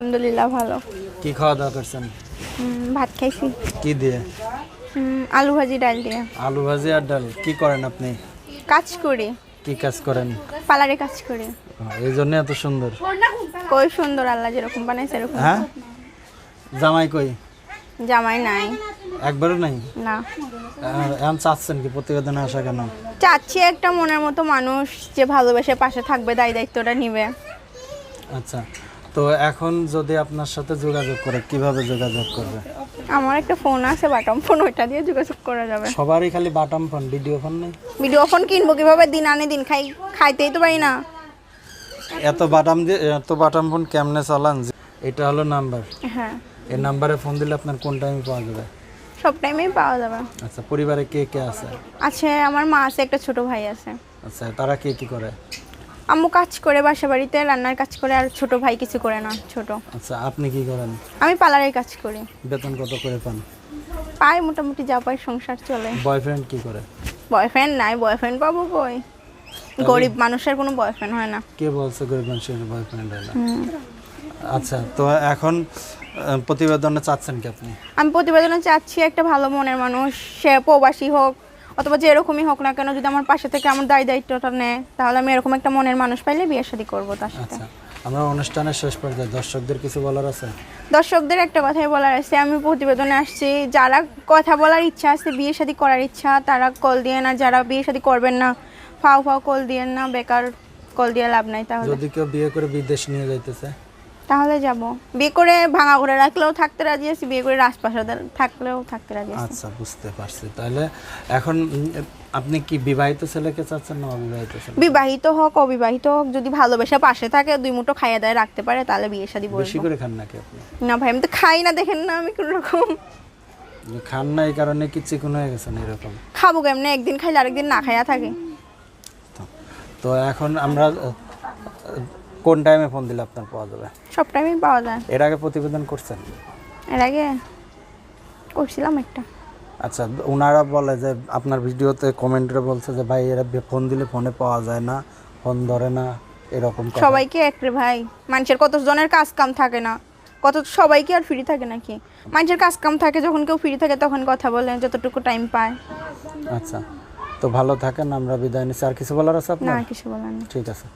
আলহামদুলিল্লাহ ভালো। কি খাওয়া দাওয়া করছেন? ভাত খাইছি। কি দিয়ে? আলু ভাজি ডাল দিয়ে। আলু ভাজি আর ডাল। কি করেন আপনি? কাজ করি, কি কাজ করেন? পার্লারে কাজ করি। এই জন্য এত সুন্দর। কই সুন্দর, আল্লাহ যেরকম বানাইছে এরকম। হ্যাঁ, জামাই কই? জামাই নাই। একবারও নাই? না। এখন চাচ্ছেন কি প্রতিবেদনে আসা কেন? চাচ্ছি একটা মনের মতো মানুষ যে ভালোবেসে পাশে থাকবে, দায়িত্বটা নিবে। আচ্ছা, তো এখন যদি আপনার সাথে যোগাযোগ করে কিভাবে যোগাযোগ করবে? আমার একটা ফোন আছে, বাটম ফোন, ওইটা দিয়ে যোগাযোগ করা যাবে। সবারই খালি বাটাম ফোন, ভিডিও ফোন নেই? ভিডিও ফোন কিনবো কিভাবে? দিন আনে দিন খাইতেই তো পারি না। এত বাটাম ফোন কেমনে চালান? এটা হলো নাম্বার। হ্যাঁ, এই নাম্বারে ফোন দিলে আপনার কোন টাইমে পাওয়া যাবে? সব টাইমেই পাওয়া যাবে। আচ্ছা, পরিবারে কে কে আছে? আছে, আমার মা আছে, একটা ছোট ভাই আছে। আচ্ছা, তারা কে কি করে? আম্মু কাজ করে, বাসা বাড়িতে রান্নার কাজ করে, আর ছোট ভাই কিছু করে না, ছোট। আচ্ছা, আপনি কি করেন? আমি পার্লারের কাজ করি। বেতন কত করে পান? পাই মোটামুটি, যা পাই সংসার চলে। বয়ফ্রেন্ড কি করে? বয়ফ্রেন্ড নাই, বয়ফ্রেন্ড পাবো কই? গরিব মানুষের কোনো বয়ফ্রেন্ড হয় না। কে বলছে গরিব মানুষের বয়ফ্রেন্ড হয় না? আচ্ছা, তো এখন প্রতিবেদনে চাচ্ছেন কি আপনি? আমি প্রতিবেদনে চাচ্ছি একটা ভালো মনের মানুষ, সে প্রবাসী হোক অথবা যেরকমই হোক না কেন, যদি আমার পাশে থেকে আমার দায়িত্বটা নেয়, তাহলে আমি এরকম একটা মনের মানুষ পাইলে বিয়ে শাদী করবো তার সাথে। আচ্ছা, আমরা অনুষ্ঠানের শেষ পর্যায়ে দর্শকদের কিছু বলার আছে? দর্শকদের একটা কথাই বলার আছে, আমি প্রতিবেদনে আসছি, যারা কথা বলার ইচ্ছা আছে, বিয়ে শাদী করার ইচ্ছা, তারা কল দিয়ে না। যারা বিয়ে শাদী করবেন না, ফাও কল দিয়েন না, বেকার কল দিয়ে লাভ নাই। তাহলে যদি কেউ বিয়ে করে বিদেশ নিয়ে যাইতেছে তাহলে যাব। বিয়ে করে ভাঙা করে রাখলেও থাকতে রাজি আছি, বিয়ে করে রাজপ্রাসাদে থাকলেও থাকতে রাজি আছি। আচ্ছা, বুঝতে পারছি। তাহলে এখন আপনি কি বিবাহিত ছেলেকে চাচ্ছেন না অবিবাহিত ছেলে? বিবাহিত হোক অবিবাহিত হোক, যদি ভালোবেসে পাশে থাকে, দুই মুঠো খাইয়ে দায় রাখতে পারে, তাহলে বিয়ে শাদী বলবো। বেশি করে খান নাকি আপনি? না ভাই, আমি তো খাই না, দেখেন না আমি কোন রকম। খান না এই কারণে কি চিকন হয়ে গেছেন এরকম? খাবো কেমনে? একদিন খাইলে আরেকদিন না খাইয়া থাকে। তো এখন আমরা কোন টাইমে ফোন দিলে আপনার পাওয়া যাবে? সব টাইমেই পাওয়া যায়। এর আগে প্রতিবেদন করছেন? এর আগে করছিলাম একটা। আচ্ছা, ওনারা বলে যে আপনার ভিডিওতে কমেন্টে বলছে যে ভাই এরা ফোন দিলে ফোনে পাওয়া যায় না, ফোন ধরে না, এরকম কথা। সবাইকে এক রে ভাই, মানুষের কত জনের কাজ কাম থাকে না, সবাইকে আর ফ্রি থাকে নাকি? মানুষের কাজ কাম থাকে, যখন কেউ ফ্রি থাকে তখন কথা বলে, যতটুকু টাইম পায়। আচ্ছা, তো ভালো থাকেন, আমরা বিদায় নিচ্ছি। আর কিছু বলার আছে না, আপনার? কিছু বলার নেই। ঠিক আছে।